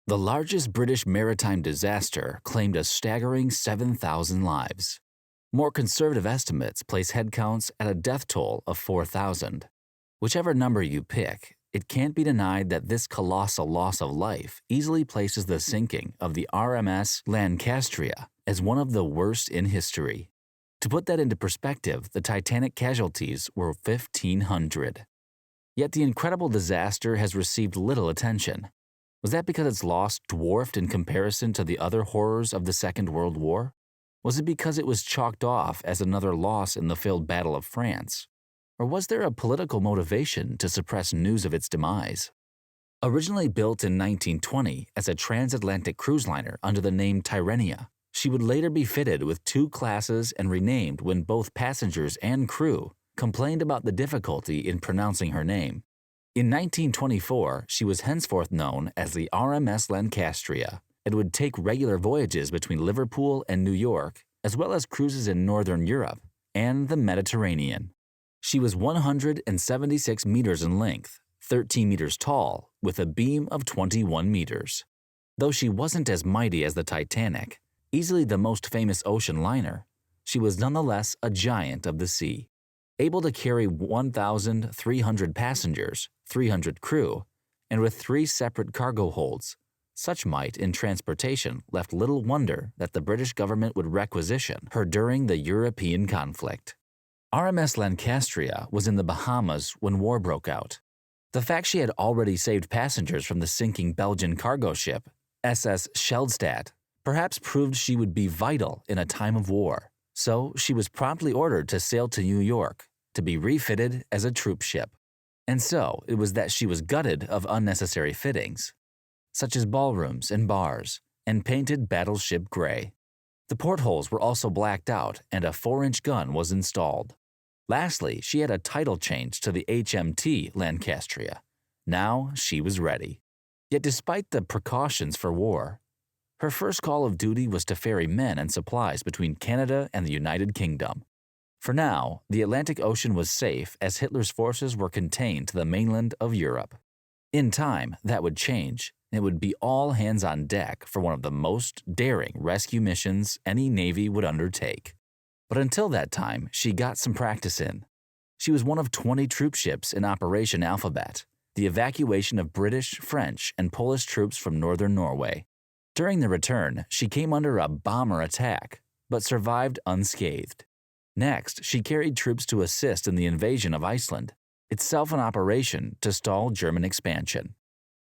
The largest British maritime disaster claimed a staggering 7,000 lives. More conservative estimates place headcounts at a death toll of 4,000. Whichever number you pick, it can't be denied that this colossal loss of life easily places the sinking of the RMS Lancastria as one of the worst in history. To put that into perspective, the Titanic casualties were 1,500. Yet the incredible disaster has received little attention. Was that because its loss dwarfed in comparison to the other horrors of the Second World War? Was it because it was chalked off as another loss in the failed Battle of France? Or was there a political motivation to suppress news of its demise? Originally built in 1920 as a transatlantic cruise liner under the name Tirrenia, she would later be fitted with two classes and renamed when both passengers and crew complained about the difficulty in pronouncing her name. In 1924, she was henceforth known as the RMS Lancastria and would take regular voyages between Liverpool and New York, as well as cruises in Northern Europe and the Mediterranean. She was 176 meters in length, 13 meters tall, with a beam of 21 meters. Though she wasn't as mighty as the Titanic, easily the most famous ocean liner, she was nonetheless a giant of the sea. Able to carry 1,300 passengers, 300 crew, and with 3 separate cargo holds, such might in transportation left little wonder that the British government would requisition her during the European conflict. RMS Lancastria was in the Bahamas when war broke out. The fact she had already saved passengers from the sinking Belgian cargo ship, SS Scheldstadt, perhaps proved she would be vital in a time of war, so she was promptly ordered to sail to New York to be refitted as a troop ship. And so it was that she was gutted of unnecessary fittings, such as ballrooms and bars, and painted battleship gray. The portholes were also blacked out and a 4-inch gun was installed. Lastly, she had a title change to the HMT Lancastria. Now she was ready. Yet despite the precautions for war, her first call of duty was to ferry men and supplies between Canada and the United Kingdom. For now, the Atlantic Ocean was safe as Hitler's forces were contained to the mainland of Europe. In time, that would change, and it would be all hands on deck for one of the most daring rescue missions any Navy would undertake. But until that time, she got some practice in. She was one of 20 troop ships in Operation Alphabet, the evacuation of British, French, and Polish troops from northern Norway. During the return, she came under a bomber attack, but survived unscathed. Next, she carried troops to assist in the invasion of Iceland, itself an operation to stall German expansion.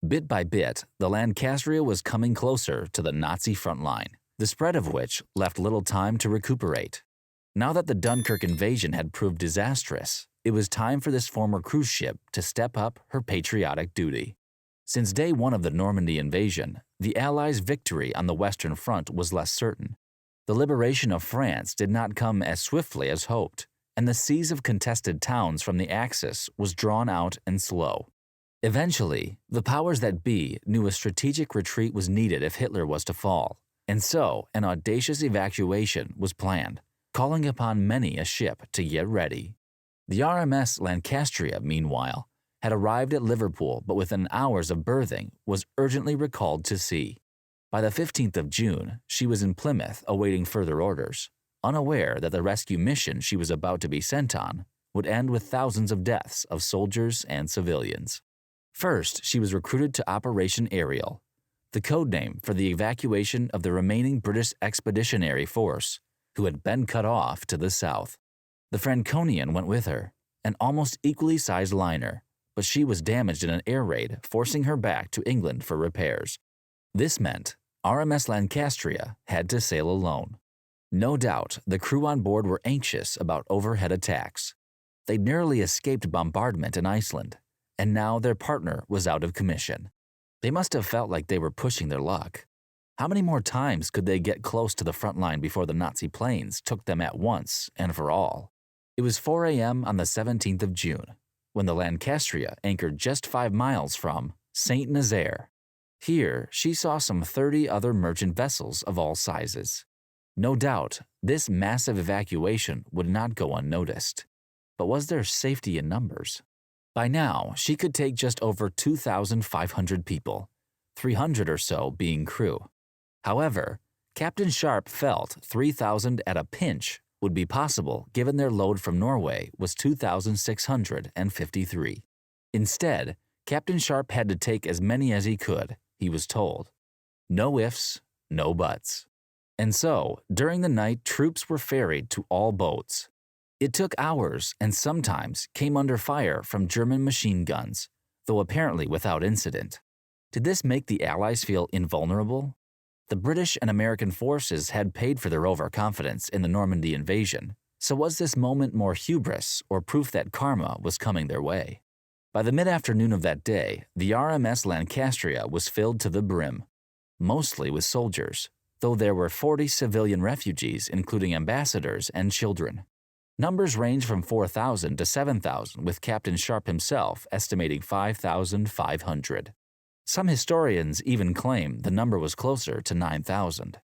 Bit by bit, the Lancastria was coming closer to the Nazi front line, the spread of which left little time to recuperate. Now that the Dunkirk invasion had proved disastrous, it was time for this former cruise ship to step up her patriotic duty. Since day one of the Normandy invasion, the Allies' victory on the Western Front was less certain. The liberation of France did not come as swiftly as hoped, and the siege of contested towns from the Axis was drawn out and slow. Eventually, the powers that be knew a strategic retreat was needed if Hitler was to fall, and so an audacious evacuation was planned, calling upon many a ship to get ready. The RMS Lancastria, meanwhile, had arrived at Liverpool but within hours of berthing was urgently recalled to sea. By the 15th of June, she was in Plymouth awaiting further orders, unaware that the rescue mission she was about to be sent on would end with thousands of deaths of soldiers and civilians. First, she was recruited to Operation Ariel, the code name for the evacuation of the remaining British Expeditionary Force, who had been cut off to the south. The Franconian went with her, an almost equally sized liner, but she was damaged in an air raid, forcing her back to England for repairs. This meant RMS Lancastria had to sail alone. No doubt, the crew on board were anxious about overhead attacks. They'd narrowly escaped bombardment in Iceland, and now their partner was out of commission. They must have felt like they were pushing their luck. How many more times could they get close to the front line before the Nazi planes took them at once and for all? It was 4 a.m. on the 17th of June, when the Lancastria anchored just 5 miles from Saint Nazaire. Here, she saw some 30 other merchant vessels of all sizes. No doubt, this massive evacuation would not go unnoticed. But was there safety in numbers? By now, she could take just over 2,500 people, 300 or so being crew. However, Captain Sharp felt 3,000 at a pinch would be possible given their load from Norway was 2,653. Instead, Captain Sharp had to take as many as he could, he was told. No ifs, no buts. And so, during the night, troops were ferried to all boats. It took hours and sometimes came under fire from German machine guns, though apparently without incident. Did this make the Allies feel invulnerable? The British and American forces had paid for their overconfidence in the Normandy invasion, so was this moment more hubris or proof that karma was coming their way? By the mid-afternoon of that day, the RMS Lancastria was filled to the brim, mostly with soldiers, though there were 40 civilian refugees including ambassadors and children. Numbers range from 4,000 to 7,000, with Captain Sharp himself estimating 5,500. Some historians even claim the number was closer to 9,000.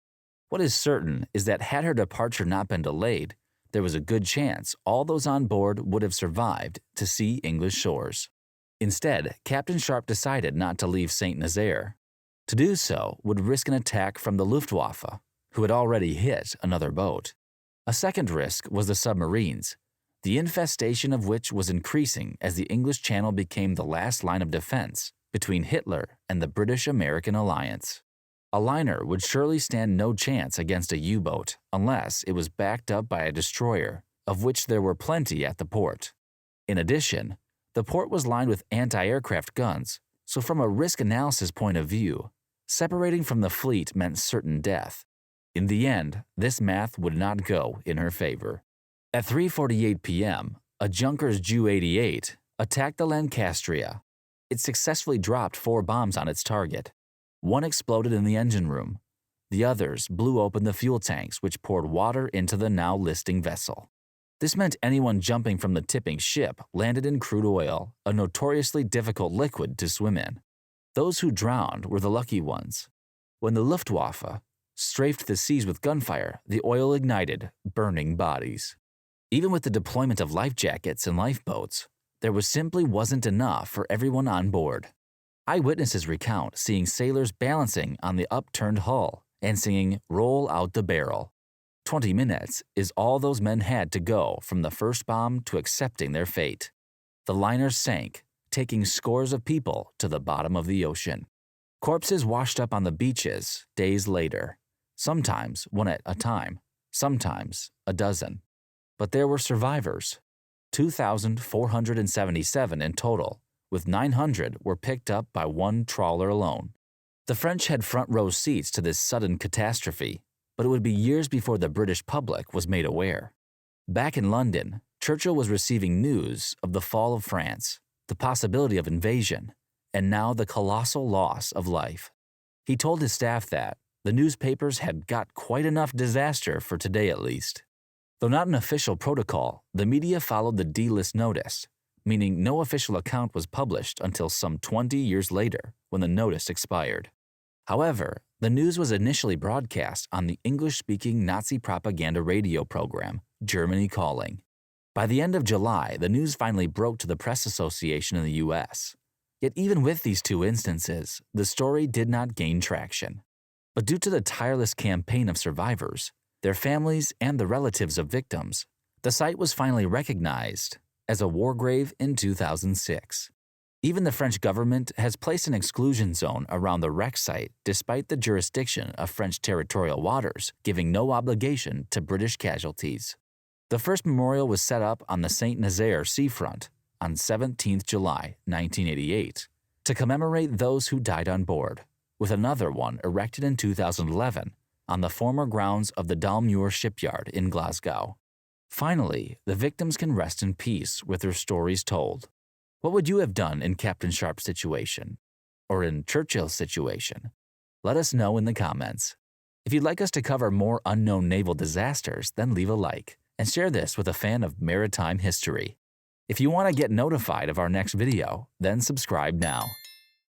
What is certain is that had her departure not been delayed, there was a good chance all those on board would have survived to see English shores. Instead, Captain Sharp decided not to leave St. Nazaire. To do so would risk an attack from the Luftwaffe, who had already hit another boat. A second risk was the submarines, the infestation of which was increasing as the English Channel became the last line of defense between Hitler and the British-American alliance. A liner would surely stand no chance against a U-boat unless it was backed up by a destroyer, of which there were plenty at the port. In addition, the port was lined with anti-aircraft guns, so from a risk analysis point of view, separating from the fleet meant certain death. In the end, this math would not go in her favor. At 3:48 p.m., a Junkers Ju-88 attacked the Lancastria. It successfully dropped 4 bombs on its target. One exploded in the engine room. The others blew open the fuel tanks, which poured water into the now listing vessel. This meant anyone jumping from the tipping ship landed in crude oil, a notoriously difficult liquid to swim in. Those who drowned were the lucky ones. When the Luftwaffe strafed the seas with gunfire, the oil ignited, burning bodies. Even with the deployment of life jackets and lifeboats, there simply wasn't enough for everyone on board. Eyewitnesses recount seeing sailors balancing on the upturned hull and singing "Roll out the barrel." 20 minutes is all those men had to go from the first bomb to accepting their fate. The liner sank, taking scores of people to the bottom of the ocean. Corpses washed up on the beaches days later, sometimes one at a time, sometimes a dozen. But there were survivors, 2,477 in total, with 900 were picked up by one trawler alone. The French had front-row seats to this sudden catastrophe, but it would be years before the British public was made aware. Back in London, Churchill was receiving news of the fall of France, the possibility of invasion, and now the colossal loss of life. He told his staff that the newspapers had got quite enough disaster for today at least. Though not an official protocol, the media followed the D-list notice, meaning no official account was published until some 20 years later when the notice expired. However, the news was initially broadcast on the English-speaking Nazi propaganda radio program, Germany Calling. By the end of July, the news finally broke to the Press Association in the U.S. Yet even with these 2 instances, the story did not gain traction. But due to the tireless campaign of survivors, their families, and the relatives of victims, the site was finally recognized as a war grave in 2006. Even the French government has placed an exclusion zone around the wreck site despite the jurisdiction of French territorial waters giving no obligation to British casualties. The first memorial was set up on the St. Nazaire seafront on 17 July 1988 to commemorate those who died on board, with another one erected in 2011 on the former grounds of the Dalmuir shipyard in Glasgow. Finally, the victims can rest in peace with their stories told. What would you have done in Captain Sharp's situation? Or in Churchill's situation? Let us know in the comments. If you'd like us to cover more unknown naval disasters, then leave a like and share this with a fan of maritime history. If you want to get notified of our next video, then subscribe now.